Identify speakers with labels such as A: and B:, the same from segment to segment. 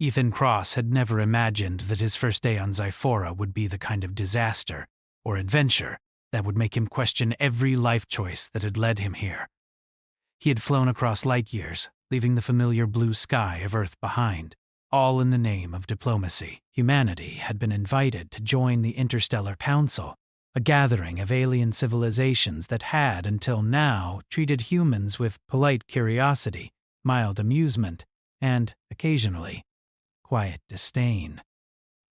A: Ethan Cross had never imagined that his first day on Zyphora would be the kind of disaster or adventure that would make him question every life choice that had led him here. He had flown across light years, leaving the familiar blue sky of Earth behind, all in the name of diplomacy. Humanity had been invited to join the Interstellar Council, a gathering of alien civilizations that had, until now, treated humans with polite curiosity, mild amusement, and, occasionally, quiet disdain.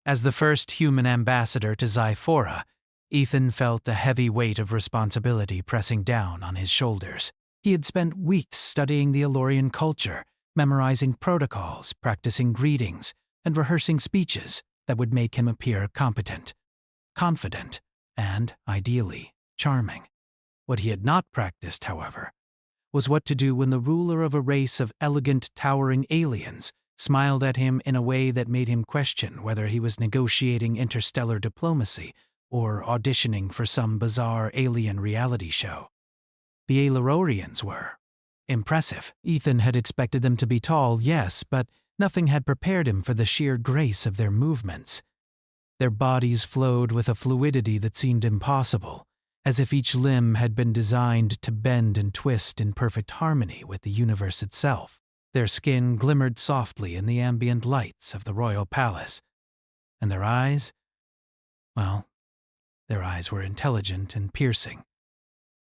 A: As the first human ambassador to Zyphora, Ethan felt the heavy weight of responsibility pressing down on his shoulders. He had spent weeks studying the Elorian culture, memorizing protocols, practicing greetings, and rehearsing speeches that would make him appear competent, confident, and, ideally, charming. What he had not practiced, however, was what to do when the ruler of a race of elegant, towering aliens smiled at him in a way that made him question whether he was negotiating interstellar diplomacy or auditioning for some bizarre alien reality show. The Aelororians were impressive. Ethan had expected them to be tall, yes, but nothing had prepared him for the sheer grace of their movements. Their bodies flowed with a fluidity that seemed impossible, as if each limb had been designed to bend and twist in perfect harmony with the universe itself. Their skin glimmered softly in the ambient lights of the royal palace, and their eyes, well, their eyes were intelligent and piercing,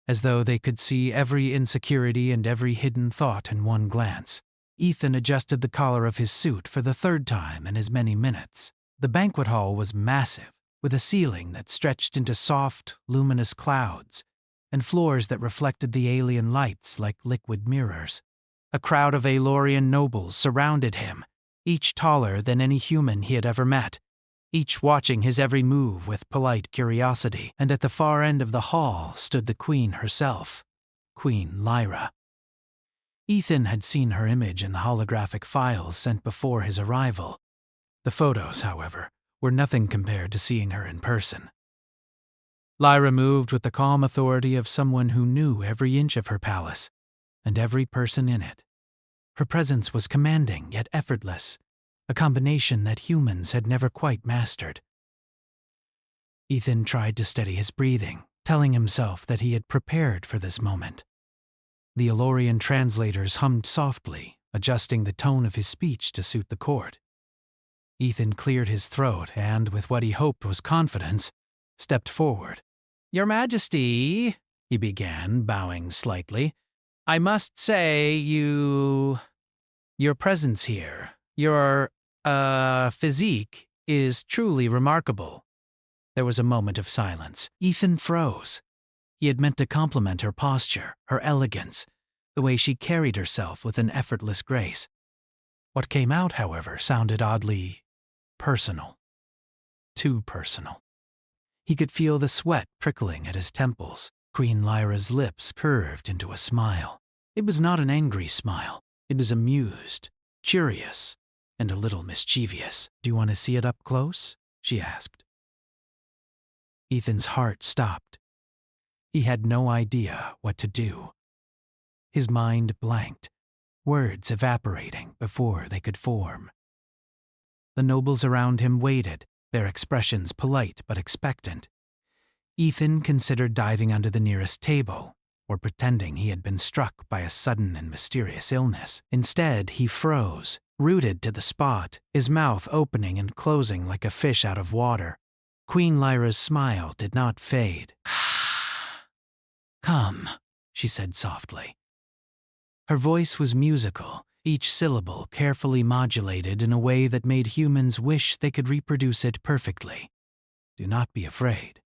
A: as though they could see every insecurity and every hidden thought in one glance. Ethan adjusted the collar of his suit for the third time in as many minutes. The banquet hall was massive, with a ceiling that stretched into soft, luminous clouds, and floors that reflected the alien lights like liquid mirrors. A crowd of Aelorian nobles surrounded him, each taller than any human he had ever met, each watching his every move with polite curiosity, and at the far end of the hall stood the queen herself, Queen Lyra. Ethan had seen her image in the holographic files sent before his arrival. The photos, however, were nothing compared to seeing her in person. Lyra moved with the calm authority of someone who knew every inch of her palace, and every person in it. Her presence was commanding yet effortless, a combination that humans had never quite mastered. Ethan tried to steady his breathing, telling himself that he had prepared for this moment. The Elorian translators hummed softly, adjusting the tone of his speech to suit the court. Ethan cleared his throat and, with what he hoped was confidence, stepped forward. "Your Majesty," he began, bowing slightly, "I must say your presence here, your, physique is truly remarkable." There was a moment of silence. Ethan froze. He had meant to compliment her posture, her elegance, the way she carried herself with an effortless grace. What came out, however, sounded oddly personal. Too personal. He could feel the sweat prickling at his temples. Queen Lyra's lips curved into a smile. It was not an angry smile. It was amused, curious, and a little mischievous. "Do you want to see it up close?" she asked. Ethan's heart stopped. He had no idea what to do. His mind blanked, words evaporating before they could form. The nobles around him waited, their expressions polite but expectant. Ethan considered diving under the nearest table, or pretending he had been struck by a sudden and mysterious illness. Instead, he froze, rooted to the spot, his mouth opening and closing like a fish out of water. Queen Lyra's smile did not fade. "Come," she said softly. Her voice was musical, each syllable carefully modulated in a way that made humans wish they could reproduce it perfectly. "Do not be afraid."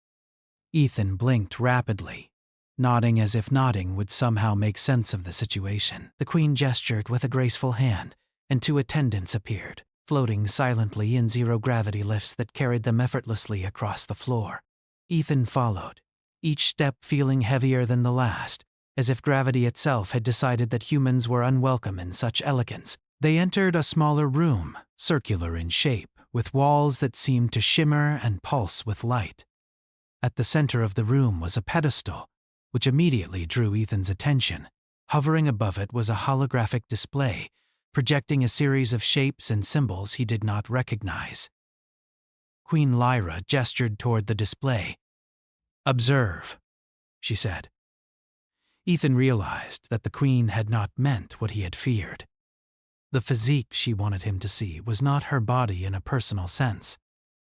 A: Ethan blinked rapidly, nodding as if nodding would somehow make sense of the situation. The queen gestured with a graceful hand, and 2 attendants appeared, floating silently in zero-gravity lifts that carried them effortlessly across the floor. Ethan followed, each step feeling heavier than the last, as if gravity itself had decided that humans were unwelcome in such elegance. They entered a smaller room, circular in shape, with walls that seemed to shimmer and pulse with light. At the center of the room was a pedestal, which immediately drew Ethan's attention. Hovering above it was a holographic display, projecting a series of shapes and symbols he did not recognize. Queen Lyra gestured toward the display. "Observe," she said. Ethan realized that the queen had not meant what he had feared. The physique she wanted him to see was not her body in a personal sense.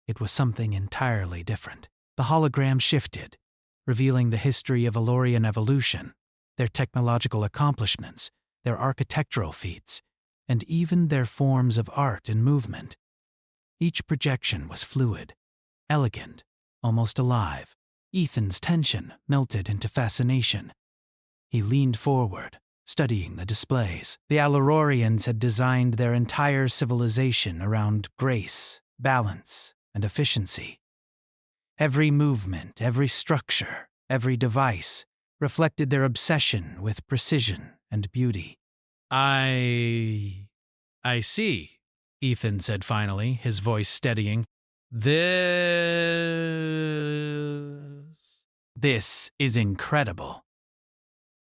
A: It was something entirely different. The hologram shifted, revealing the history of Elorian evolution, their technological accomplishments, their architectural feats, and even their forms of art and movement. Each projection was fluid, elegant, almost alive. Ethan's tension melted into fascination. He leaned forward, studying the displays. The Alororians had designed their entire civilization around grace, balance, and efficiency. Every movement, every structure, every device reflected their obsession with precision and beauty. I see, Ethan said finally, his voice steadying. This is incredible.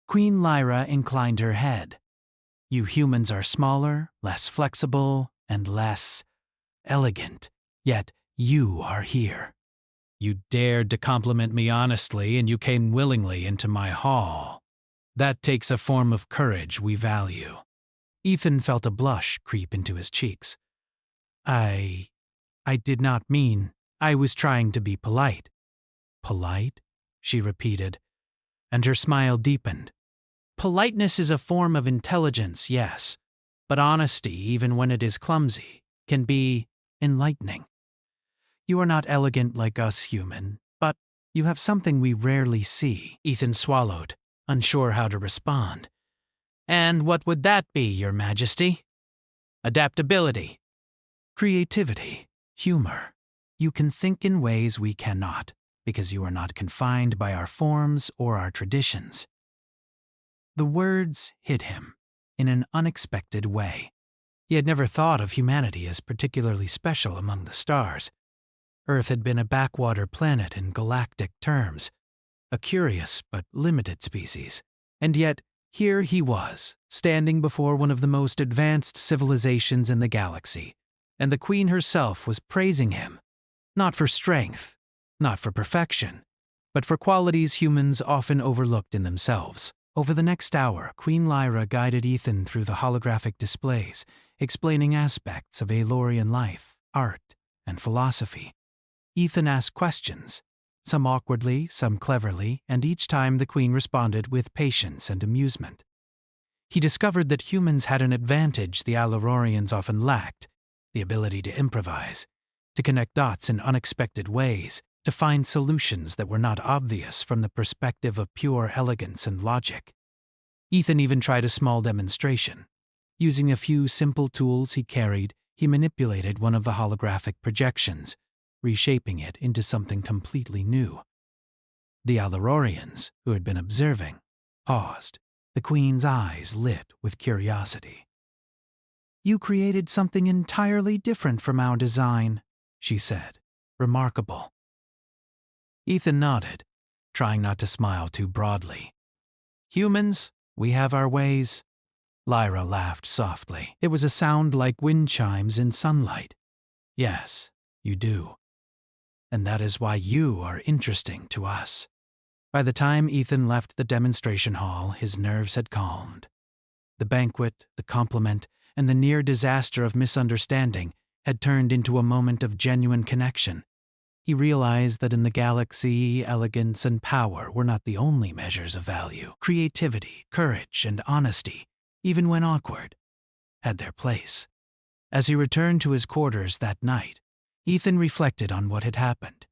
A: Queen Lyra inclined her head. You humans are smaller, less flexible, and less elegant, yet you are here. You dared to compliment me honestly, and you came willingly into my hall. That takes a form of courage we value. Ethan felt a blush creep into his cheeks. I did not mean. I was trying to be polite. Polite? She repeated, and her smile deepened. Politeness is a form of intelligence, yes, but honesty, even when it is clumsy, can be enlightening. You are not elegant like us human, but you have something we rarely see. Ethan swallowed, unsure how to respond. And what would that be, Your Majesty? Adaptability, creativity, humor. You can think in ways we cannot, because you are not confined by our forms or our traditions. The words hit him in an unexpected way. He had never thought of humanity as particularly special among the stars. Earth had been a backwater planet in galactic terms, a curious but limited species. And yet, here he was, standing before one of the most advanced civilizations in the galaxy, and the Queen herself was praising him, not for strength, not for perfection, but for qualities humans often overlooked in themselves. Over the next hour, Queen Lyra guided Ethan through the holographic displays, explaining aspects of Elorian life, art, and philosophy. Ethan asked questions, some awkwardly, some cleverly, and each time the Queen responded with patience and amusement. He discovered that humans had an advantage the Alororians often lacked, the ability to improvise, to connect dots in unexpected ways, to find solutions that were not obvious from the perspective of pure elegance and logic. Ethan even tried a small demonstration. Using a few simple tools he carried, he manipulated one of the holographic projections, reshaping it into something completely new. The Alororians, who had been observing, paused, the Queen's eyes lit with curiosity. You created something entirely different from our design, she said. Remarkable. Ethan nodded, trying not to smile too broadly. Humans, we have our ways. Lyra laughed softly. It was a sound like wind chimes in sunlight. Yes, you do. And that is why you are interesting to us. By the time Ethan left the demonstration hall, his nerves had calmed. The banquet, the compliment, and the near disaster of misunderstanding had turned into a moment of genuine connection. He realized that in the galaxy, elegance and power were not the only measures of value. Creativity, courage, and honesty, even when awkward, had their place. As he returned to his quarters that night, Ethan reflected on what had happened.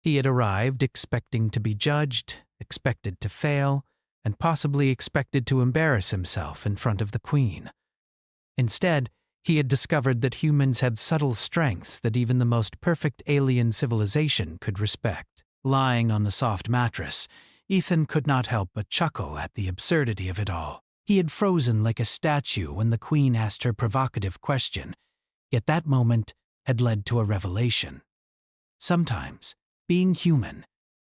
A: He had arrived expecting to be judged, expected to fail, and possibly expected to embarrass himself in front of the Queen. Instead, he had discovered that humans had subtle strengths that even the most perfect alien civilization could respect. Lying on the soft mattress, Ethan could not help but chuckle at the absurdity of it all. He had frozen like a statue when the Queen asked her provocative question, yet that moment had led to a revelation. Sometimes, being human,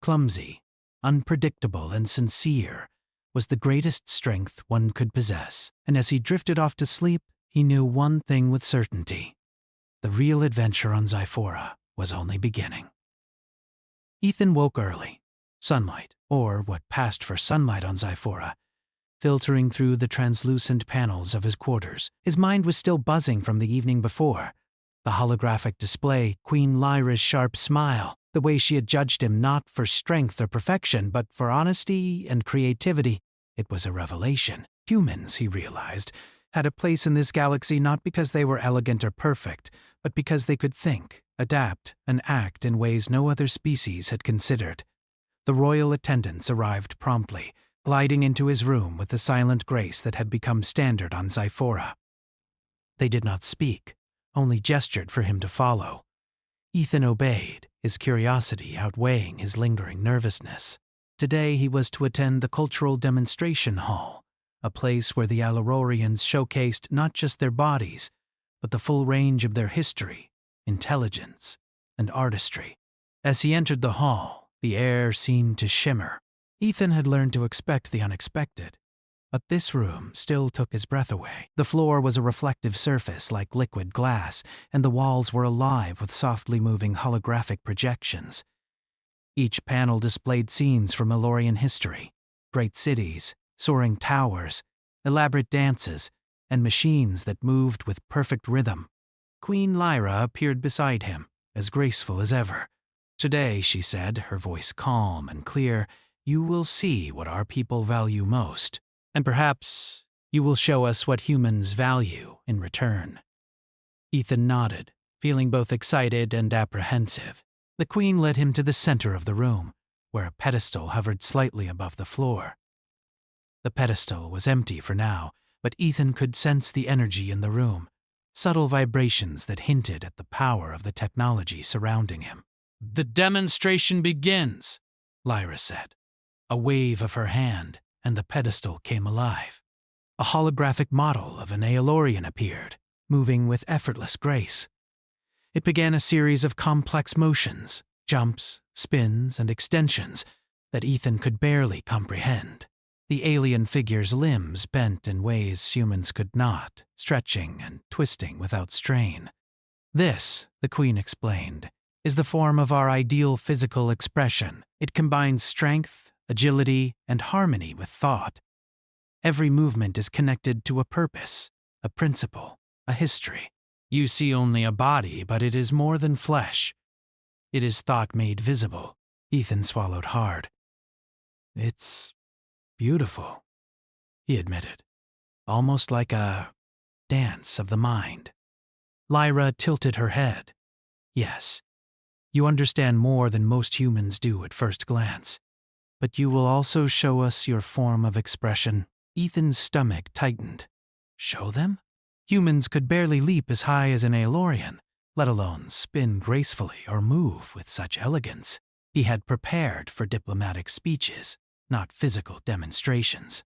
A: clumsy, unpredictable, and sincere was the greatest strength one could possess. And as he drifted off to sleep, He knew one thing with certainty. The real adventure on Zyphora was only beginning. Ethan woke early. Sunlight, or what passed for sunlight on Zyphora, filtering through the translucent panels of his quarters. His mind was still buzzing from the evening before. The holographic display, Queen Lyra's sharp smile, the way she had judged him not for strength or perfection, but for honesty and creativity. It was a revelation. Humans, he realized, had a place in this galaxy not because they were elegant or perfect, but because they could think, adapt, and act in ways no other species had considered. The royal attendants arrived promptly, gliding into his room with the silent grace that had become standard on Zyphora. They did not speak, only gestured for him to follow. Ethan obeyed, his curiosity outweighing his lingering nervousness. Today he was to attend the Cultural Demonstration Hall, a place where the Alororians showcased not just their bodies, but the full range of their history, intelligence, and artistry. As he entered the hall, the air seemed to shimmer. Ethan had learned to expect the unexpected, but this room still took his breath away. The floor was a reflective surface like liquid glass, and the walls were alive with softly moving holographic projections. Each panel displayed scenes from Alorian history, great cities, soaring towers, elaborate dances, and machines that moved with perfect rhythm. Queen Lyra appeared beside him, as graceful as ever. "Today," she said, her voice calm and clear, "you will see what our people value most, and perhaps you will show us what humans value in return." Ethan nodded, feeling both excited and apprehensive. The queen led him to the center of the room, where a pedestal hovered slightly above the floor. The pedestal was empty for now, but Ethan could sense the energy in the room, subtle vibrations that hinted at the power of the technology surrounding him. "The demonstration begins," Lyra said. A wave of her hand, and the pedestal came alive. A holographic model of an Aelorian appeared, moving with effortless grace. It began a series of complex motions, jumps, spins, and extensions that Ethan could barely comprehend. The alien figure's limbs bent in ways humans could not, stretching and twisting without strain. "This," the queen explained, "is the form of our ideal physical expression. It combines strength, agility, and harmony with thought. Every movement is connected to a purpose, a principle, a history. You see only a body, but it is more than flesh. It is thought made visible." Ethan swallowed hard. "It's beautiful," he admitted, "almost like a dance of the mind." Lyra tilted her head. "Yes, you understand more than most humans do at first glance. But you will also show us your form of expression." Ethan's stomach tightened. Show them? Humans could barely leap as high as an Aelorian, let alone spin gracefully or move with such elegance. He had prepared for diplomatic speeches, not physical demonstrations.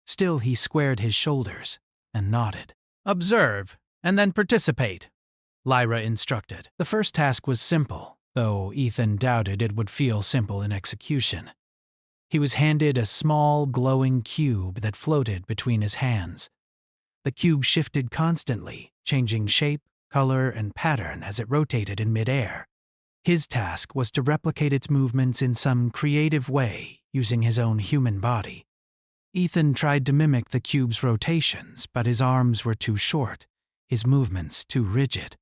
A: Still, he squared his shoulders and nodded. "Observe, and then participate," Lyra instructed. The first task was simple, though Ethan doubted it would feel simple in execution. He was handed a small, glowing cube that floated between his hands. The cube shifted constantly, changing shape, color, and pattern as it rotated in midair. His task was to replicate its movements in some creative way using his own human body. Ethan tried to mimic the cube's rotations, but his arms were too short, his movements too rigid.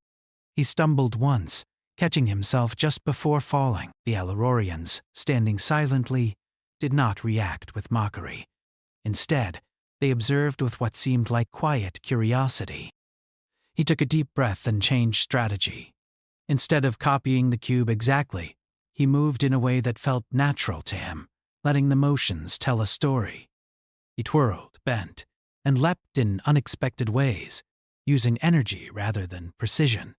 A: He stumbled once, catching himself just before falling. The Alororians, standing silently, did not react with mockery. Instead, they observed with what seemed like quiet curiosity. He took a deep breath and changed strategy. Instead of copying the cube exactly, he moved in a way that felt natural to him, letting the motions tell a story. He twirled, bent, and leapt in unexpected ways, using energy rather than precision.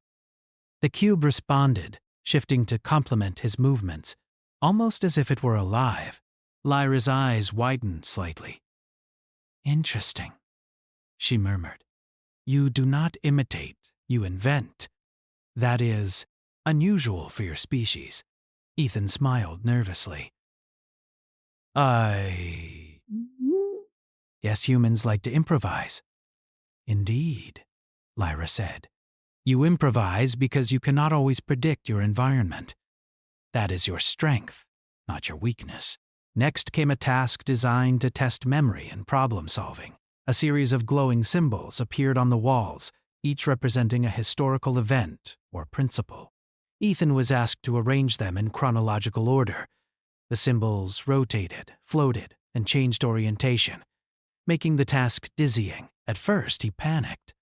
A: The cube responded, shifting to complement his movements, almost as if it were alive. Lyra's eyes widened slightly. "Interesting," she murmured. "You do not imitate, you invent. That is unusual for your species." Ethan smiled nervously. Yes, humans like to improvise. Indeed, Lyra said. You improvise because you cannot always predict your environment. That is your strength, not your weakness. Next came a task designed to test memory and problem solving. A series of glowing symbols appeared on the walls, each representing a historical event or principle. Ethan was asked to arrange them in chronological order. The symbols rotated, floated, and changed orientation, making the task dizzying. At first, he panicked.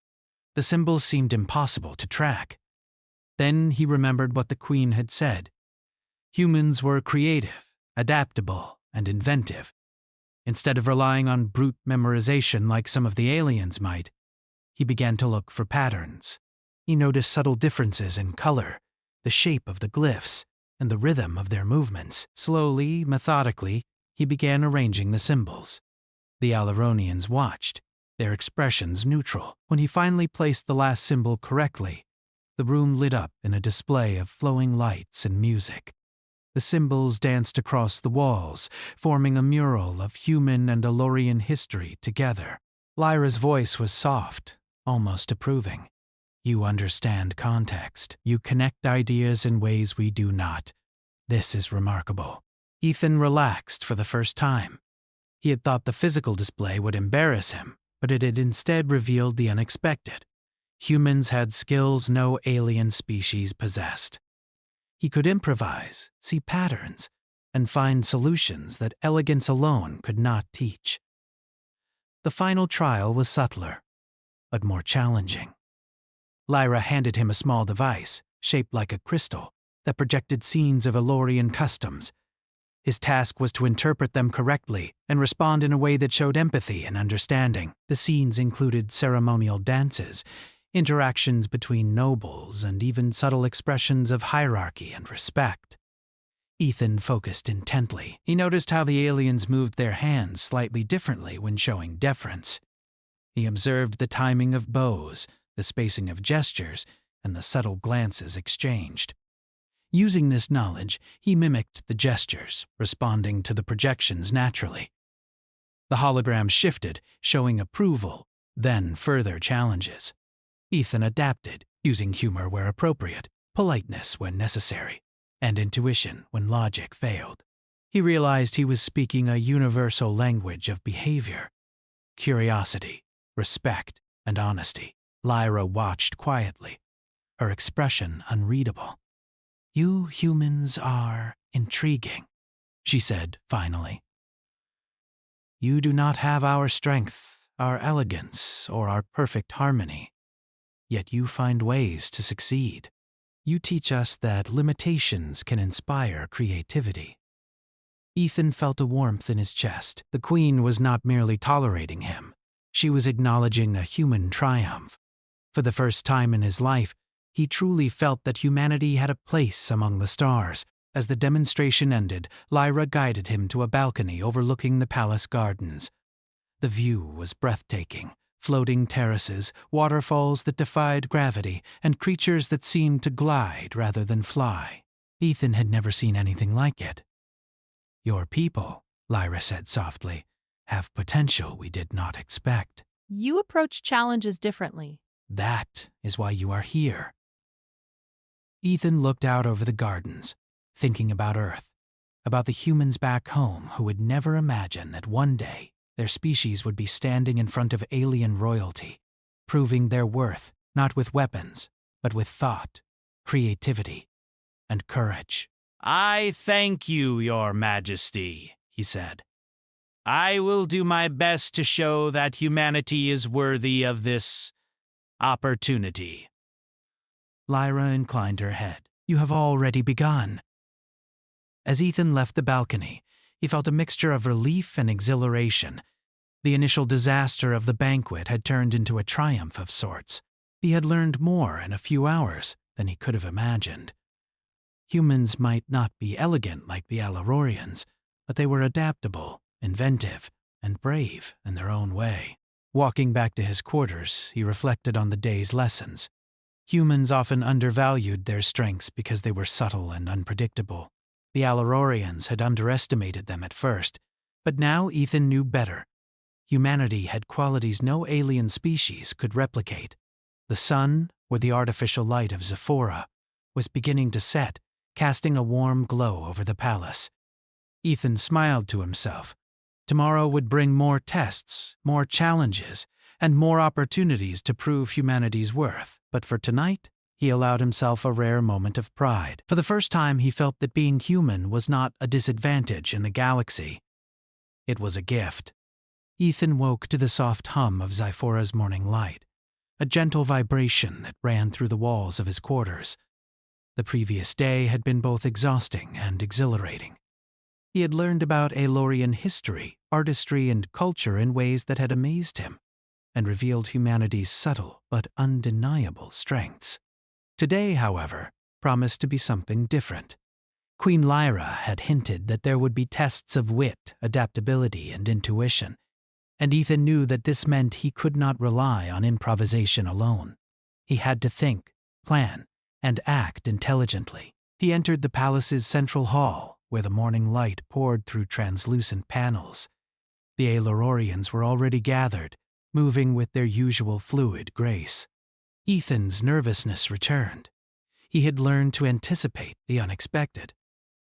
A: The symbols seemed impossible to track. Then he remembered what the Queen had said. Humans were creative, adaptable, and inventive. Instead of relying on brute memorization like some of the aliens might, he began to look for patterns. He noticed subtle differences in color, the shape of the glyphs, and the rhythm of their movements. Slowly, methodically, he began arranging the symbols. The Alaronians watched, their expressions neutral. When he finally placed the last symbol correctly, the room lit up in a display of flowing lights and music. The symbols danced across the walls, forming a mural of human and Alorian history together. Lyra's voice was soft, almost approving. You understand context. You connect ideas in ways we do not. This is remarkable. Ethan relaxed for the first time. He had thought the physical display would embarrass him, but it had instead revealed the unexpected. Humans had skills no alien species possessed. He could improvise, see patterns, and find solutions that elegance alone could not teach. The final trial was subtler, but more challenging. Lyra handed him a small device, shaped like a crystal, that projected scenes of Alorian customs. His task was to interpret them correctly and respond in a way that showed empathy and understanding. The scenes included ceremonial dances, interactions between nobles, and even subtle expressions of hierarchy and respect. Ethan focused intently. He noticed how the aliens moved their hands slightly differently when showing deference. He observed the timing of bows, the spacing of gestures, and the subtle glances exchanged. Using this knowledge, he mimicked the gestures, responding to the projections naturally. The hologram shifted, showing approval, then further challenges. Ethan adapted, using humor where appropriate, politeness when necessary, and intuition when logic failed. He realized he was speaking a universal language of behavior: curiosity, respect, and honesty. Lyra watched quietly, her expression unreadable. You humans are intriguing, she said finally. You do not have our strength, our elegance, or our perfect harmony. Yet you find ways to succeed. You teach us that limitations can inspire creativity. Ethan felt a warmth in his chest. The Queen was not merely tolerating him. She was acknowledging a human triumph. For the first time in his life, he truly felt that humanity had a place among the stars. As the demonstration ended, Lyra guided him to a balcony overlooking the palace gardens. The view was breathtaking. Floating terraces, waterfalls that defied gravity, and creatures that seemed to glide rather than fly. Ethan had never seen anything like it. Your people, Lyra said softly, have potential we did not expect.
B: You approach challenges differently.
A: That is why you are here. Ethan looked out over the gardens, thinking about Earth, about the humans back home who would never imagine that one day their species would be standing in front of alien royalty, proving their worth not with weapons, but with thought, creativity, and courage. I thank you, Your Majesty, he said. I will do my best to show that humanity is worthy of this opportunity. Lyra inclined her head. You have already begun. As Ethan left the balcony, he felt a mixture of relief and exhilaration. The initial disaster of the banquet had turned into a triumph of sorts. He had learned more in a few hours than he could have imagined. Humans might not be elegant like the Alarorians, but they were adaptable, inventive, and brave in their own way. Walking back to his quarters, he reflected on the day's lessons. Humans often undervalued their strengths because they were subtle and unpredictable. The Alarorians had underestimated them at first, but now Ethan knew better. humanity had qualities no alien species could replicate. The sun, or the artificial light of Zephora, was beginning to set, casting a warm glow over the palace. Ethan smiled to himself. Tomorrow would bring more tests, more challenges, and more opportunities to prove humanity's worth. But for tonight, he allowed himself a rare moment of pride. For the first time, he felt that being human was not a disadvantage in the galaxy. It was a gift. Ethan woke to the soft hum of Zephora's morning light, a gentle vibration that ran through the walls of his quarters. The previous day had been both exhausting and exhilarating. He had learned about Aelorian history, artistry, and culture in ways that had amazed him, and revealed humanity's subtle but undeniable strengths. Today, however, promised to be something different. Queen Lyra had hinted that there would be tests of wit, adaptability, and intuition, and Ethan knew that this meant he could not rely on improvisation alone. He had to think, plan, and act intelligently. He entered the palace's central hall, where the morning light poured through translucent panels. The Aelorians were already gathered, moving with their usual fluid grace. Ethan's nervousness returned. He had learned to anticipate the unexpected,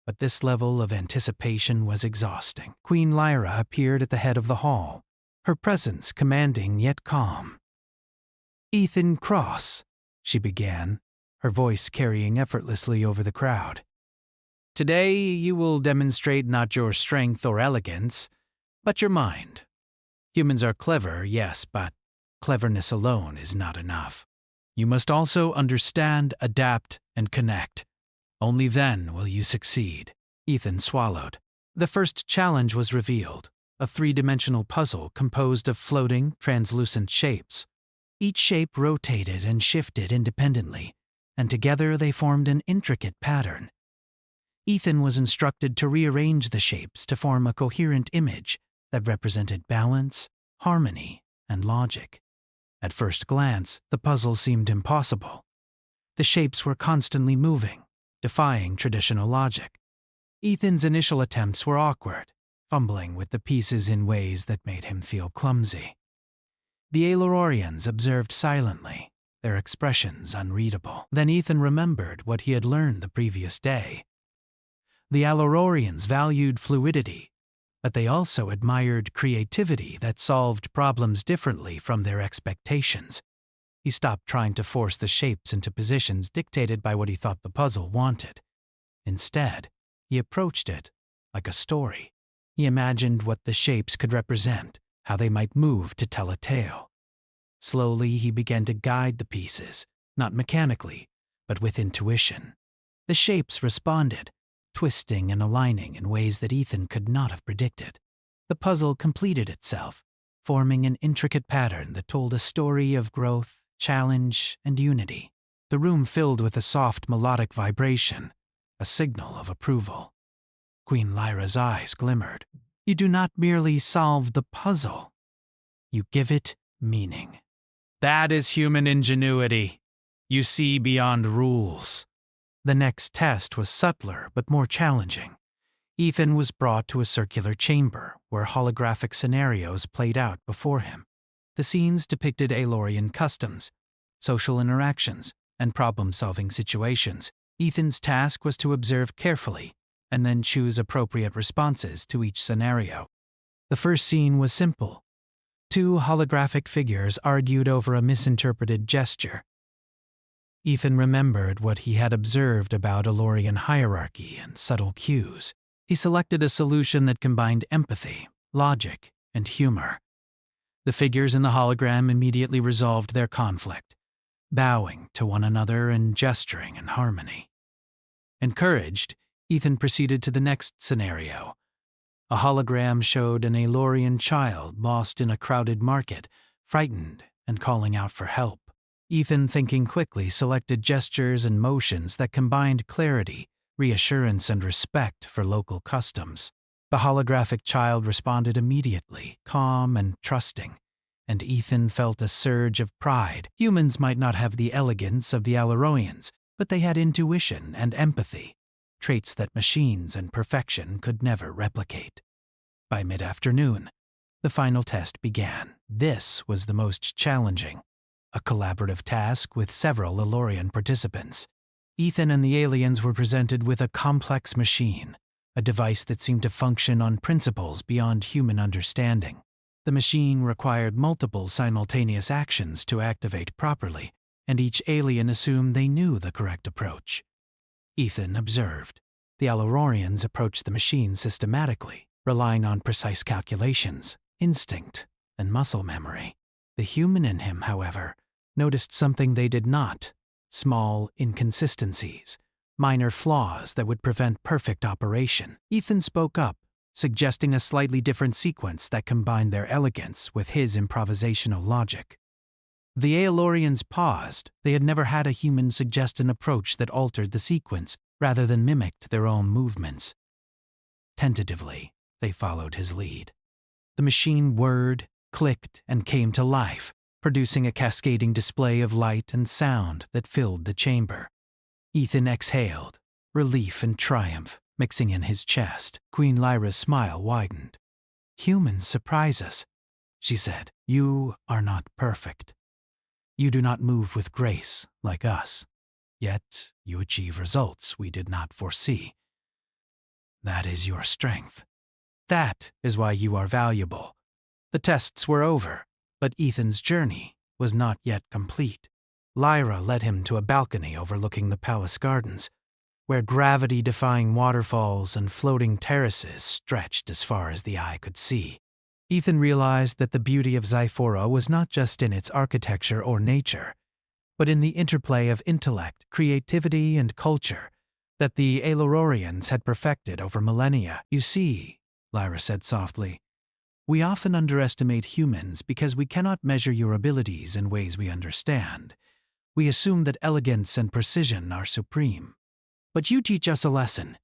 A: but this level of anticipation was exhausting. Queen Lyra appeared at the head of the hall, her presence commanding yet calm. "Ethan Cross," she began, her voice carrying effortlessly over the crowd. "Today you will demonstrate not your strength or elegance, but your mind. Humans are clever, yes, but cleverness alone is not enough. You must also understand, adapt, and connect. Only then will you succeed." Ethan swallowed. The first challenge was revealed, a three-dimensional puzzle composed of floating, translucent shapes. Each shape rotated and shifted independently, and together they formed an intricate pattern. Ethan was instructed to rearrange the shapes to form a coherent image that represented balance, harmony, and logic. At first glance, the puzzle seemed impossible. The shapes were constantly moving, defying traditional logic. Ethan's initial attempts were awkward, fumbling with the pieces in ways that made him feel clumsy. The Aelorians observed silently, their expressions unreadable. Then Ethan remembered what he had learned the previous day. The Aelorians valued fluidity, but they also admired creativity that solved problems differently from their expectations. He stopped trying to force the shapes into positions dictated by what he thought the puzzle wanted. Instead, he approached it like a story. He imagined what the shapes could represent, how they might move to tell a tale. Slowly, he began to guide the pieces, not mechanically, but with intuition. The shapes responded, twisting and aligning in ways that Ethan could not have predicted. The puzzle completed itself, forming an intricate pattern that told a story of growth, challenge, and unity. The room filled with a soft melodic vibration, a signal of approval. Queen Lyra's eyes glimmered. "You do not merely solve the puzzle. You give it meaning." "That is human ingenuity. You see beyond rules." The next test was subtler but more challenging. Ethan was brought to a circular chamber where holographic scenarios played out before him. The scenes depicted Aelorian customs, social interactions, and problem-solving situations. Ethan's task was to observe carefully and then choose appropriate responses to each scenario. The first scene was simple. Two holographic figures argued over a misinterpreted gesture. Ethan remembered what he had observed about Aelorian hierarchy and subtle cues. He selected a solution that combined empathy, logic, and humor. The figures in the hologram immediately resolved their conflict, bowing to one another and gesturing in harmony. Encouraged, Ethan proceeded to the next scenario. A hologram showed an Aelorian child lost in a crowded market, frightened and calling out for help. Ethan, thinking quickly, selected gestures and motions that combined clarity, reassurance, and respect for local customs. The holographic child responded immediately, calm and trusting, and Ethan felt a surge of pride. Humans might not have the elegance of the Aelorians, but they had intuition and empathy, traits that machines and perfection could never replicate. By mid-afternoon, The final test began. This was the most challenging, a collaborative task with several Elorian participants. Ethan and the aliens were presented with a complex machine, a device that seemed to function on principles beyond human understanding. The machine required multiple simultaneous actions to activate properly, and each alien assumed they knew the correct approach. Ethan observed. The Elorians approached the machine systematically, relying on precise calculations, instinct, and muscle memory. The human in him, however, noticed something they did not: small inconsistencies, minor flaws that would prevent perfect operation. Ethan spoke up, suggesting a slightly different sequence that combined their elegance with his improvisational logic. The Aelorians paused. They had never had a human suggest an approach that altered the sequence rather than mimicked their own movements. Tentatively, they followed his lead. The machine whirred, clicked, and came to life, producing a cascading display of light and sound that filled the chamber. Ethan exhaled, relief and triumph mixing in his chest. Queen Lyra's smile widened. "Humans surprise us," she said. "You are not perfect. You do not move with grace like us, yet you achieve results we did not foresee. That is your strength. That is why you are valuable." The tests were over, but Ethan's journey was not yet complete. Lyra led him to a balcony overlooking the palace gardens, where gravity-defying waterfalls and floating terraces stretched as far as the eye could see. Ethan realized that the beauty of Zyphora was not just in its architecture or nature, but in the interplay of intellect, creativity, and culture that the Aelororians had perfected over millennia. "You see," Lyra said softly, "we often underestimate humans because we cannot measure your abilities in ways we understand. We assume that elegance and precision are supreme. But you teach us a lesson.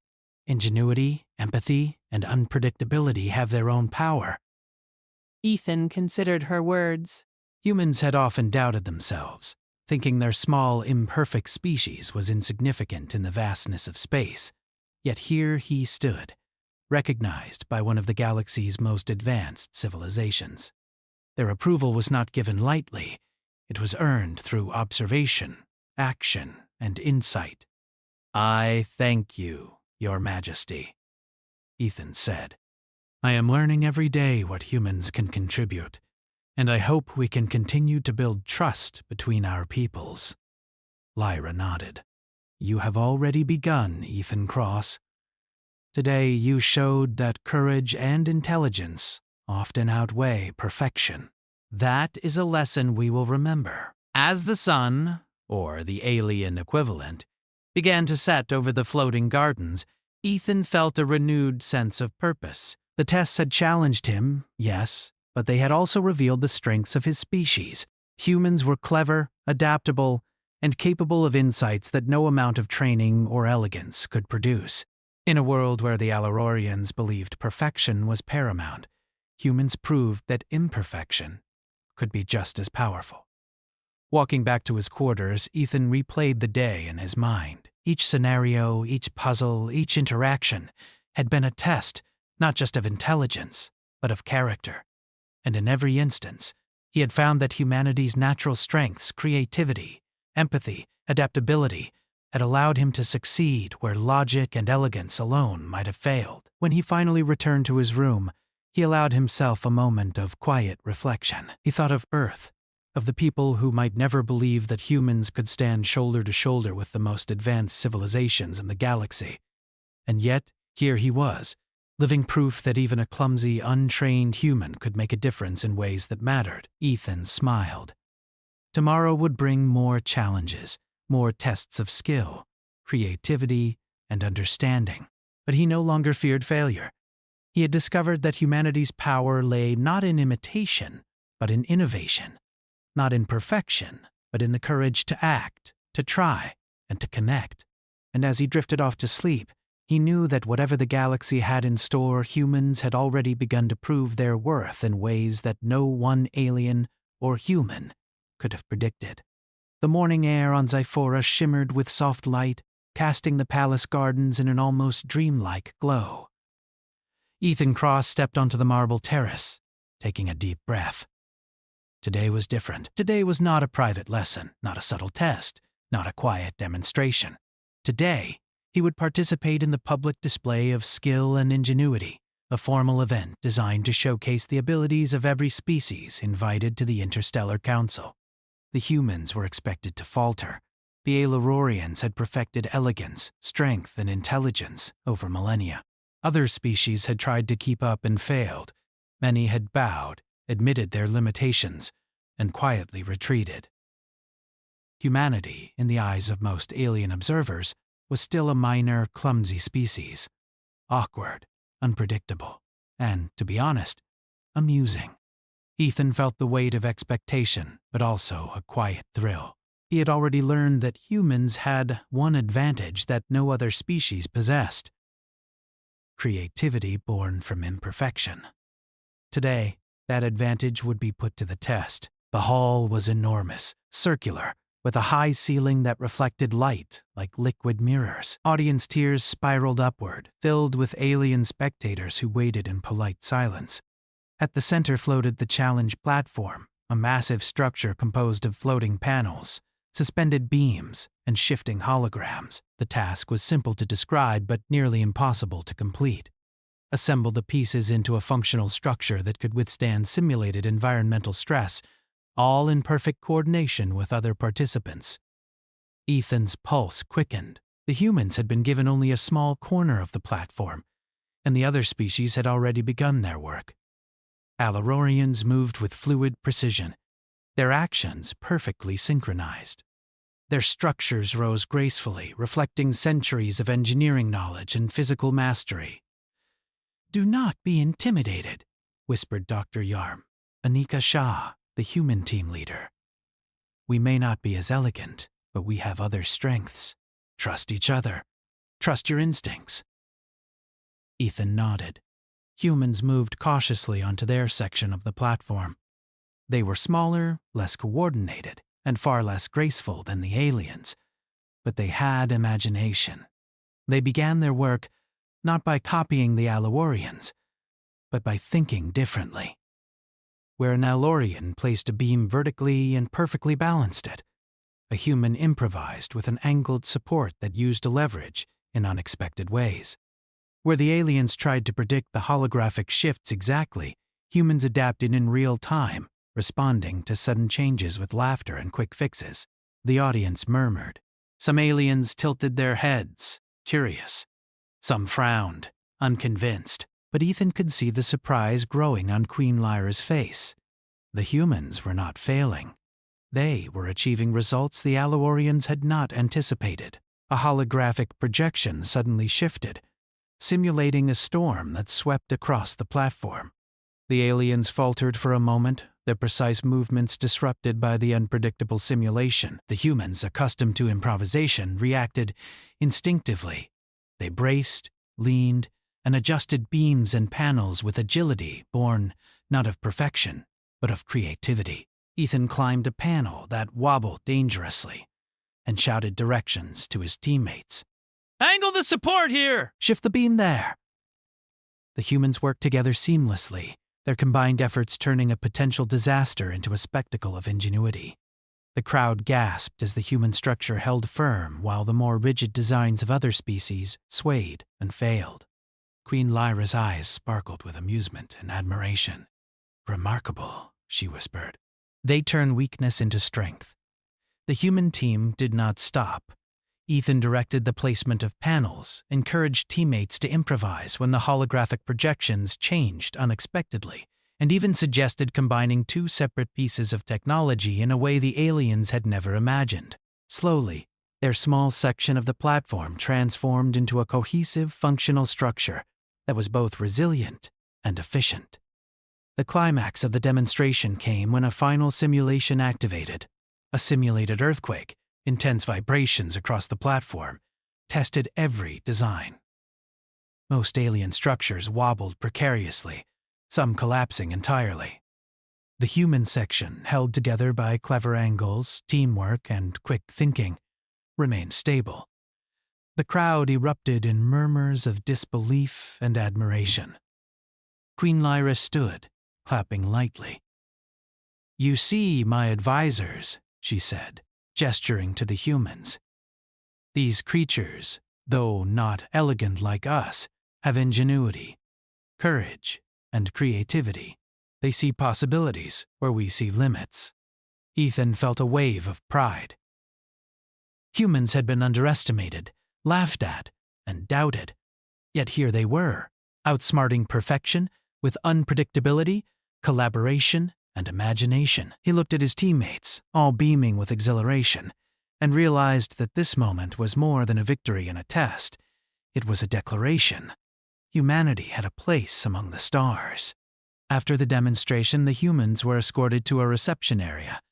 A: Ingenuity, empathy, and unpredictability have their own power."
B: Ethan considered her words.
A: Humans had often doubted themselves, thinking their small, imperfect species was insignificant in the vastness of space. Yet here he stood, recognized by one of the galaxy's most advanced civilizations. Their approval was not given lightly. It was earned through observation, action, and insight. "I thank you, Your Majesty," Ethan said. "I am learning every day what humans can contribute, and I hope we can continue to build trust between our peoples." Lyra nodded. "You have already begun, Ethan Cross. Today you showed that courage and intelligence often outweigh perfection. That is a lesson we will remember." As the sun, or the alien equivalent, began to set over the floating gardens, Ethan felt a renewed sense of purpose. The tests had challenged him, yes, but they had also revealed the strengths of his species. Humans were clever, adaptable, and capable of insights that no amount of training or elegance could produce. In a world where the Aelororians believed perfection was paramount, humans proved that imperfection could be just as powerful. Walking back to his quarters, Ethan replayed the day in his mind. Each scenario, each puzzle, each interaction had been a test, not just of intelligence, but of character. And in every instance, he had found that humanity's natural strengths, creativity, empathy, adaptability, had allowed him to succeed where logic and elegance alone might have failed. When he finally returned to his room, he allowed himself a moment of quiet reflection. He thought of Earth, of the people who might never believe that humans could stand shoulder to shoulder with the most advanced civilizations in the galaxy. And yet, here he was, living proof that even a clumsy, untrained human could make a difference in ways that mattered. Ethan smiled. Tomorrow would bring more challenges, more tests of skill, creativity, and understanding. But he no longer feared failure. He had discovered that humanity's power lay not in imitation, but in innovation. Not in perfection, but in the courage to act, to try, and to connect. And as he drifted off to sleep, he knew that whatever the galaxy had in store, humans had already begun to prove their worth in ways that no one alien or human could have predicted. The morning air on Zyphora shimmered with soft light, casting the palace gardens in an almost dreamlike glow. Ethan Cross stepped onto the marble terrace. taking a deep breath. Today was different. Today was not a private lesson, not a subtle test, not a quiet demonstration. Today, he would participate in the public display of skill and ingenuity, a formal event designed to showcase the abilities of every species invited to the Interstellar Council. The humans were expected to falter. The Aelurorians had perfected elegance, strength, and intelligence over millennia. Other species had tried to keep up and failed. Many had bowed, admitted their limitations, and quietly retreated. Humanity, in the eyes of most alien observers, was still a minor, clumsy species. Awkward, unpredictable, and, to be honest, amusing. Ethan felt the weight of expectation, but also a quiet thrill. He had already learned that humans had one advantage that no other species possessed: creativity born from imperfection. Today, that advantage would be put to the test. The hall was enormous, circular, with a high ceiling that reflected light like liquid mirrors. Audience tiers spiraled upward, filled with alien spectators who waited in polite silence. At the center floated the challenge platform, a massive structure composed of floating panels, suspended beams, and shifting holograms. The task was simple to describe but nearly impossible to complete. Assemble the pieces into a functional structure that could withstand simulated environmental stress, all in perfect coordination with other participants. Ethan's pulse quickened. The humans had been given only a small corner of the platform, and the other species had already begun their work. Aelurorians moved with fluid precision, their actions perfectly synchronized. Their structures rose gracefully, reflecting centuries of engineering knowledge and physical mastery. "Do not be intimidated," whispered Dr. Yarm, Anika Shah, the human team leader. "We may not be as elegant, but we have other strengths. Trust each other. Trust your instincts." Ethan nodded. Humans moved cautiously onto their section of the platform. They were smaller, less coordinated, and far less graceful than the aliens, but they had imagination. They began their work not by copying the Aelurorians, but by thinking differently. Where an Aelurian placed a beam vertically and perfectly balanced it, a human improvised with an angled support that used a leverage in unexpected ways. Where the aliens tried to predict the holographic shifts exactly, humans adapted in real time, responding to sudden changes with laughter and quick fixes. The audience murmured. Some aliens tilted their heads, curious. Some frowned, unconvinced, but Ethan could see the surprise growing on Queen Lyra's face. The humans were not failing. They were achieving results the Aelurorians had not anticipated. A holographic projection suddenly shifted, simulating a storm that swept across the platform. The aliens faltered for a moment, their precise movements disrupted by the unpredictable simulation. The humans, accustomed to improvisation, reacted instinctively. They braced, leaned, and adjusted beams and panels with agility born not of perfection, but of creativity. Ethan climbed a panel that wobbled dangerously and shouted directions to his teammates. "Angle the support here! Shift the beam there!" The humans worked together seamlessly, their combined efforts turning a potential disaster into a spectacle of ingenuity. The crowd gasped as the human structure held firm while the more rigid designs of other species swayed and failed. Queen Lyra's eyes sparkled with amusement and admiration. "Remarkable," she whispered. They turned weakness into strength. The human team did not stop. Ethan directed the placement of panels, encouraged teammates to improvise when the holographic projections changed unexpectedly, and even suggested combining two separate pieces of technology in a way the aliens had never imagined. Slowly, their small section of the platform transformed into a cohesive, functional structure that was both resilient and efficient. The climax of the demonstration came when a final simulation activated. A simulated earthquake, intense vibrations across the platform, tested every design. Most alien structures wobbled precariously, some collapsing entirely. The human section, held together by clever angles, teamwork, and quick thinking, remained stable. The crowd erupted in murmurs of disbelief and admiration. Queen Lyra stood, clapping lightly. "You see, my advisors," she said, gesturing to the humans. "These creatures, though not elegant like us, have ingenuity, courage, and creativity. They see possibilities where we see limits." Ethan felt a wave of pride. Humans had been underestimated, laughed at, and doubted. Yet here they were, outsmarting perfection with unpredictability, collaboration, and imagination. He looked at his teammates, all beaming with exhilaration, and realized that this moment was more than a victory in a test. It was a declaration. Humanity had a place among the stars. After the demonstration, the humans were escorted to a reception area.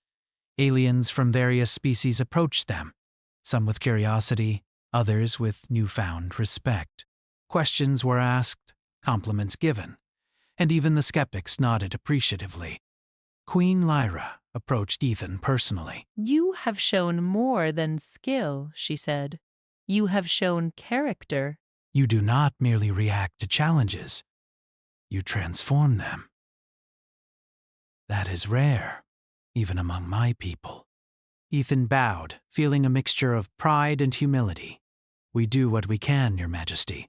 A: Aliens from various species approached them, some with curiosity, others with newfound respect. Questions were asked, compliments given, and even the skeptics nodded appreciatively. Queen Lyra approached Ethan personally.
B: "You have shown more than skill," she said. "You have shown character."
A: "You do not merely react to challenges, you transform them. That is rare, even among my people." Ethan bowed, feeling a mixture of pride and humility. "We do what we can, Your Majesty.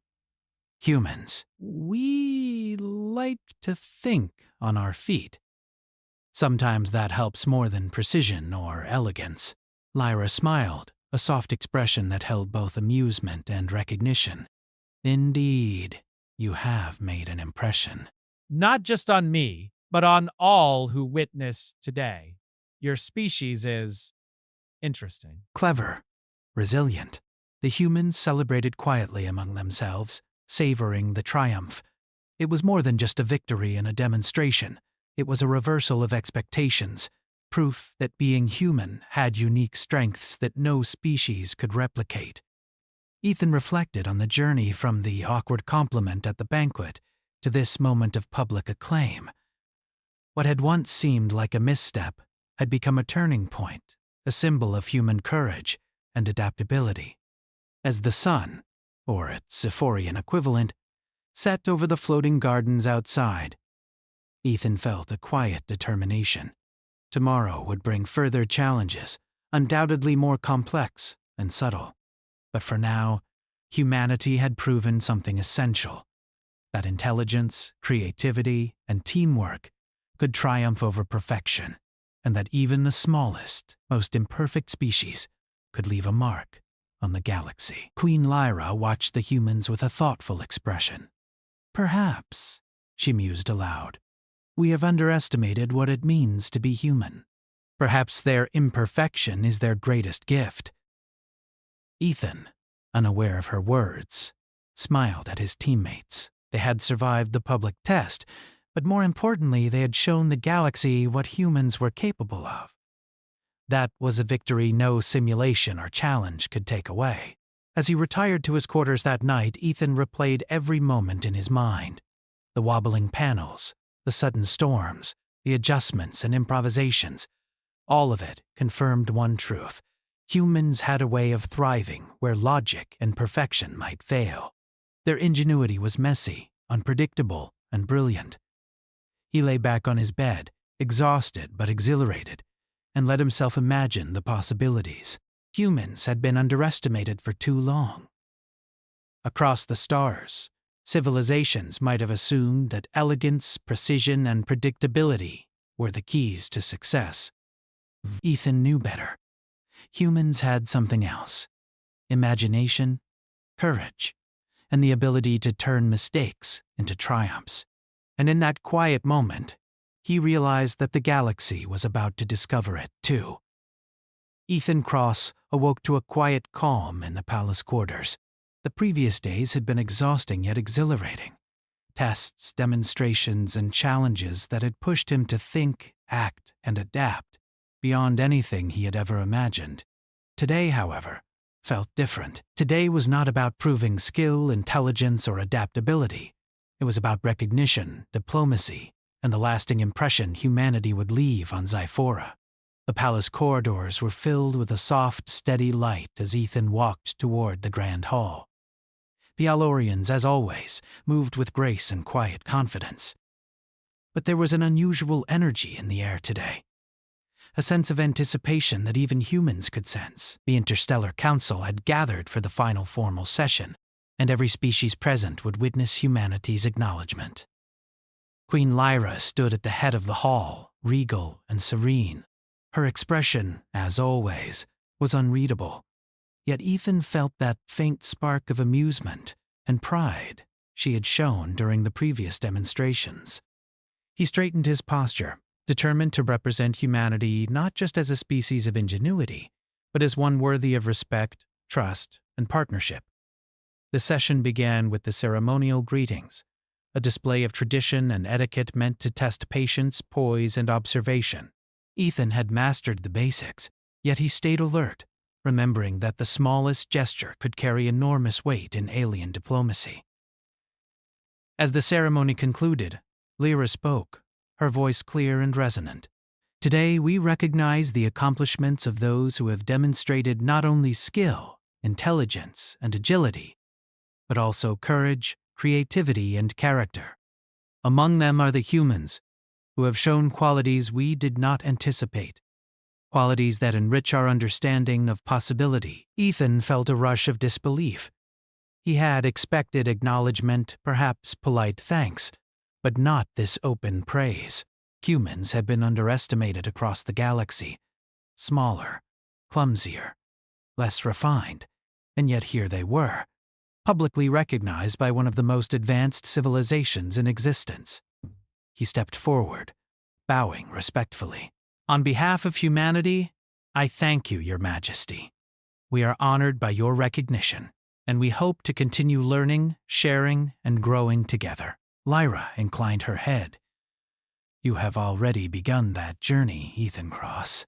A: Humans, we like to think on our feet. Sometimes that helps more than precision or elegance." Lyra smiled, a soft expression that held both amusement and recognition. "Indeed, you have made an impression."
C: Not just on me, but on all who witness today. Your species is interesting.
A: Clever, resilient. The humans celebrated quietly among themselves, savoring the triumph. It was more than just a victory and a demonstration. It was a reversal of expectations, proof that being human had unique strengths that no species could replicate. Ethan reflected on the journey from the awkward compliment at the banquet to this moment of public acclaim. What had once seemed like a misstep had become a turning point, a symbol of human courage and adaptability. As the sun, or its Zephorian equivalent, set over the floating gardens outside, Ethan felt a quiet determination. Tomorrow would bring further challenges, undoubtedly more complex and subtle. But for now, humanity had proven something essential: that intelligence, creativity, and teamwork could triumph over perfection, and that even the smallest, most imperfect species could leave a mark on the galaxy. Queen Lyra watched the humans with a thoughtful expression. "Perhaps," she mused aloud, "we have underestimated what it means to be human. Perhaps their imperfection is their greatest gift." Ethan, unaware of her words, smiled at his teammates. They had survived the public test, but more importantly, they had shown the galaxy what humans were capable of. That was a victory no simulation or challenge could take away. As he retired to his quarters that night, Ethan replayed every moment in his mind. The wobbling panels, the sudden storms, the adjustments and improvisations. All of it confirmed one truth: humans had a way of thriving where logic and perfection might fail. Their ingenuity was messy, unpredictable, and brilliant. He lay back on his bed, exhausted but exhilarated, and let himself imagine the possibilities. Humans had been underestimated for too long. Across the stars, civilizations might have assumed that elegance, precision, and predictability were the keys to success. Ethan knew better. Humans had something else: imagination, courage, and the ability to turn mistakes into triumphs. And in that quiet moment, he realized that the galaxy was about to discover it too. Ethan Cross awoke to a quiet calm in the palace quarters. The previous days had been exhausting yet exhilarating. Tests, demonstrations, and challenges that had pushed him to think, act, and adapt beyond anything he had ever imagined. Today, however, felt different. Today was not about proving skill, intelligence, or adaptability. It was about recognition, diplomacy, and the lasting impression humanity would leave on Zyphora. The palace corridors were filled with a soft, steady light as Ethan walked toward the grand hall. The Alorians, as always, moved with grace and quiet confidence. But there was an unusual energy in the air today. A sense of anticipation that even humans could sense. The Interstellar Council had gathered for the final formal session, and every species present would witness humanity's acknowledgement. Queen Lyra stood at the head of the hall, regal and serene. Her expression, as always, was unreadable, yet Ethan felt that faint spark of amusement and pride she had shown during the previous demonstrations. He straightened his posture, determined to represent humanity not just as a species of ingenuity, but as one worthy of respect, trust, and partnership. The session began with the ceremonial greetings, a display of tradition and etiquette meant to test patience, poise, and observation. Ethan had mastered the basics, yet he stayed alert, remembering that the smallest gesture could carry enormous weight in alien diplomacy. As the ceremony concluded, Lyra spoke, her voice clear and resonant. Today we recognize the accomplishments of those who have demonstrated not only skill, intelligence, and agility, but also courage, creativity, and character. Among them are the humans, who have shown qualities we did not anticipate, qualities that enrich our understanding of possibility. Ethan felt a rush of disbelief. He had expected acknowledgement, perhaps polite thanks, but not this open praise. Humans had been underestimated across the galaxy, smaller, clumsier, less refined, and yet here they were, publicly recognized by one of the most advanced civilizations in existence. He stepped forward, bowing respectfully. On behalf of humanity, I thank you, Your Majesty. We are honored by your recognition, and we hope to continue learning, sharing, and growing together. Lyra inclined her head. You have already begun that journey, Ethan Cross.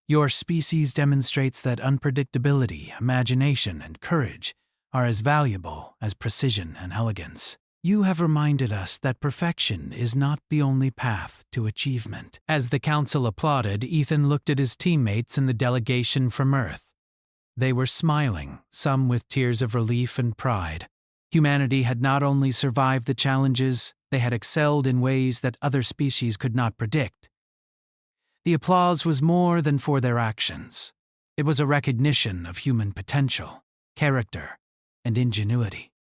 A: Your species demonstrates that unpredictability, imagination, and courage are as valuable as precision and elegance. You have reminded us that perfection is not the only path to achievement. As the council applauded, Ethan looked at his teammates in the delegation from Earth. They were smiling, some with tears of relief and pride. Humanity had not only survived the challenges, they had excelled in ways that other species could not predict. The applause was more than for their actions. It was a recognition of human potential, character, and ingenuity.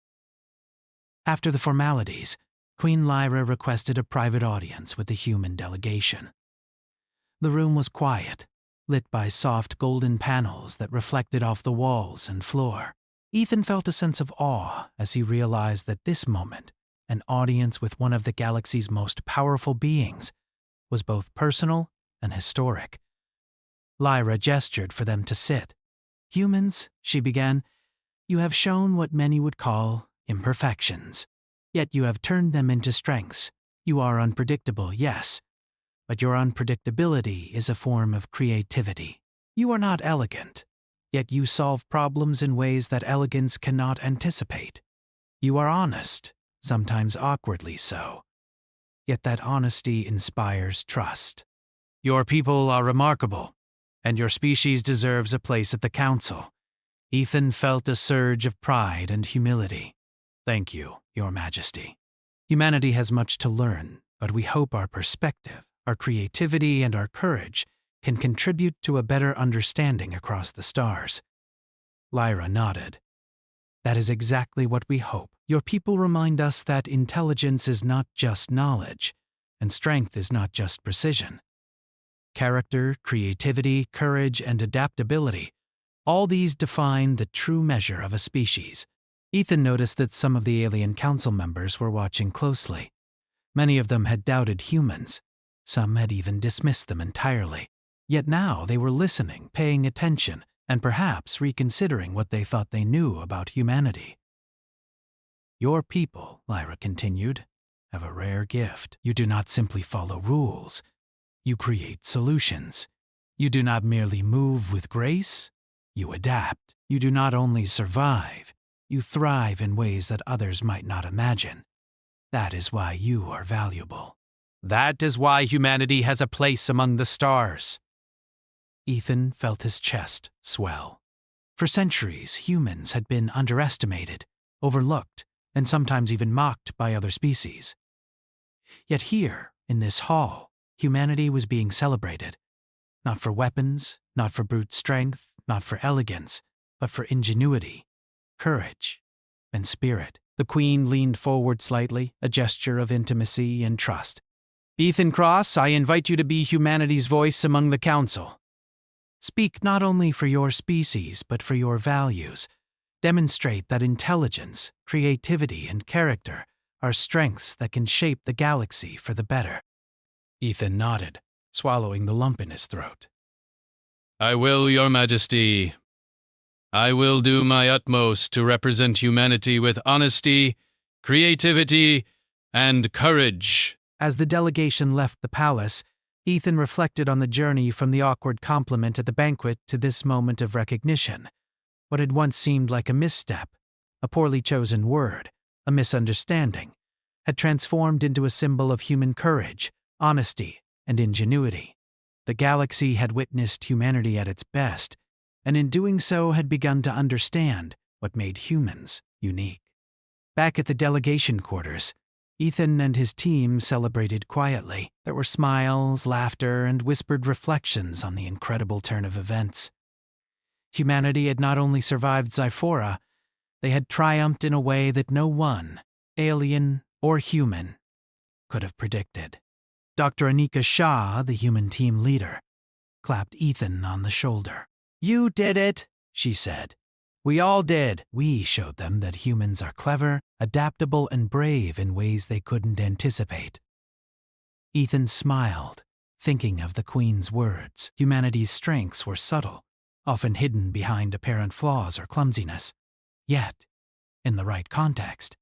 A: After the formalities, Queen Lyra requested a private audience with the human delegation. The room was quiet, lit by soft golden panels that reflected off the walls and floor. Ethan felt a sense of awe as he realized that this moment, an audience with one of the galaxy's most powerful beings, was both personal and historic. Lyra gestured for them to sit. Humans, she began, you have shown what many would call imperfections. Yet you have turned them into strengths. You are unpredictable, yes, but your unpredictability is a form of creativity. You are not elegant, yet you solve problems in ways that elegance cannot anticipate. You are honest, sometimes awkwardly so, yet that honesty inspires trust. Your people are remarkable, and your species deserves a place at the council. Ethan felt a surge of pride and humility. Thank you, Your Majesty. Humanity has much to learn, but we hope our perspective, our creativity, and our courage can contribute to a better understanding across the stars. Lyra nodded. That is exactly what we hope. Your people remind us that intelligence is not just knowledge, and strength is not just precision. Character, creativity, courage, and adaptability, all these define the true measure of a species. Ethan noticed that some of the alien council members were watching closely. Many of them had doubted humans. Some had even dismissed them entirely. Yet now they were listening, paying attention, and perhaps reconsidering what they thought they knew about humanity. Your people, Lyra continued, have a rare gift. You do not simply follow rules. You create solutions. You do not merely move with grace. You adapt. You do not only survive, you thrive in ways that others might not imagine. That is why you are valuable. That is why humanity has a place among the stars. Ethan felt his chest swell. For centuries, humans had been underestimated, overlooked, and sometimes even mocked by other species. Yet here, in this hall, humanity was being celebrated. Not for weapons, not for brute strength, not for elegance, but for ingenuity, courage, and spirit. The Queen leaned forward slightly, a gesture of intimacy and trust. Ethan Cross, I invite you to be humanity's voice among the Council. Speak not only for your species, but for your values. Demonstrate that intelligence, creativity, and character are strengths that can shape the galaxy for the better. Ethan nodded, swallowing the lump in his throat.
D: I will, Your Majesty. I will do my utmost to represent humanity with honesty, creativity, and courage.
A: As the delegation left the palace, Ethan reflected on the journey from the awkward compliment at the banquet to this moment of recognition. What had once seemed like a misstep, a poorly chosen word, a misunderstanding, had transformed into a symbol of human courage, honesty, and ingenuity. The galaxy had witnessed humanity at its best, and in doing so had begun to understand what made humans unique. Back at the delegation quarters, Ethan and his team celebrated quietly. There were smiles, laughter, and whispered reflections on the incredible turn of events. Humanity had not only survived Zyphora, they had triumphed in a way that no one, alien or human, could have predicted. Dr. Anika Shah, the human team leader, clapped Ethan on the shoulder. You did it, she said. We all did. We showed them that humans are clever, adaptable, and brave in ways they couldn't anticipate. Ethan smiled, thinking of the Queen's words. Humanity's strengths were subtle, often hidden behind apparent flaws or clumsiness. Yet, in the right context,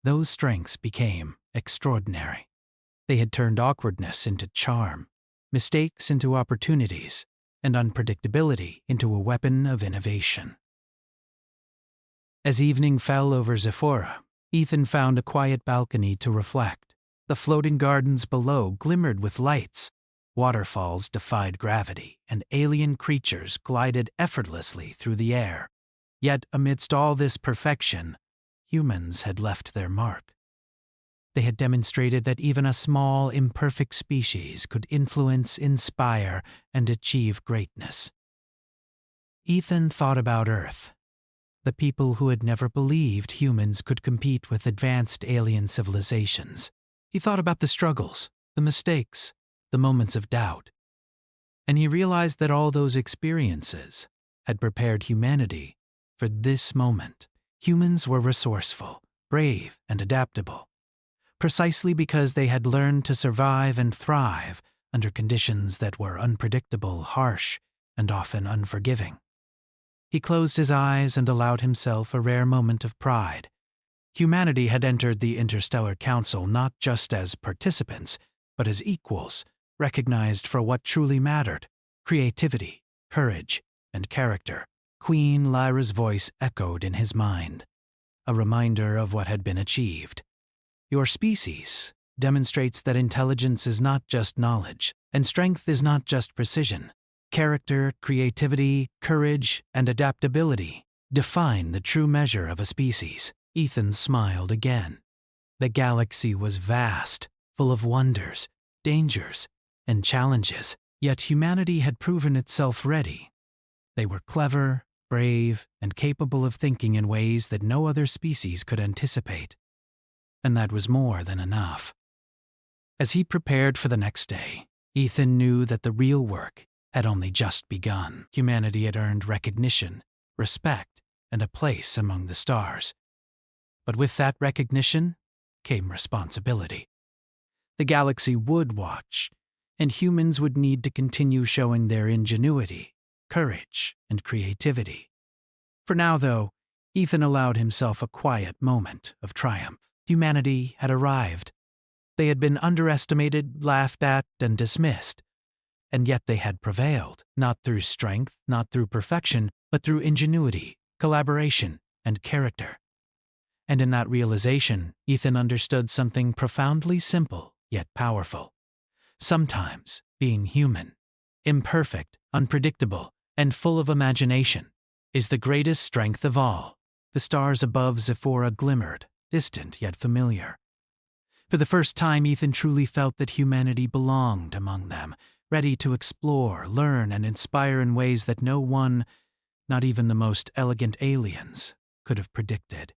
A: those strengths became extraordinary. They had turned awkwardness into charm, mistakes into opportunities, and unpredictability into a weapon of innovation. As evening fell over Zyphora, Ethan found a quiet balcony to reflect. The floating gardens below glimmered with lights, waterfalls defied gravity, and alien creatures glided effortlessly through the air. Yet amidst all this perfection, humans had left their mark. They had demonstrated that even a small, imperfect species could influence, inspire, and achieve greatness. Ethan thought about Earth, the people who had never believed humans could compete with advanced alien civilizations. He thought about the struggles, the mistakes, the moments of doubt. And he realized that all those experiences had prepared humanity for this moment. Humans were resourceful, brave, and adaptable, precisely because they had learned to survive and thrive under conditions that were unpredictable, harsh, and often unforgiving. He closed his eyes and allowed himself a rare moment of pride. Humanity had entered the Interstellar Council not just as participants, but as equals, recognized for what truly mattered: creativity, courage, and character. Queen Lyra's voice echoed in his mind, a reminder of what had been achieved. Your species demonstrates that intelligence is not just knowledge, and strength is not just precision. Character, creativity, courage, and adaptability define the true measure of a species. Ethan smiled again. The galaxy was vast, full of wonders, dangers, and challenges, yet humanity had proven itself ready. They were clever, brave, and capable of thinking in ways that no other species could anticipate. And that was more than enough. As he prepared for the next day, Ethan knew that the real work had only just begun. Humanity had earned recognition, respect, and a place among the stars. But with that recognition came responsibility. The galaxy would watch, and humans would need to continue showing their ingenuity, courage, and creativity. For now, though, Ethan allowed himself a quiet moment of triumph. Humanity had arrived. They had been underestimated, laughed at, and dismissed. And yet they had prevailed, not through strength, not through perfection, but through ingenuity, collaboration, and character. And in that realization, Ethan understood something profoundly simple yet powerful. Sometimes being human, imperfect, unpredictable, and full of imagination, is the greatest strength of all. The stars above Zyphora glimmered, distant yet familiar. For the first time, Ethan truly felt that humanity belonged among them, ready to explore, learn, and inspire in ways that no one, not even the most elegant aliens, could have predicted.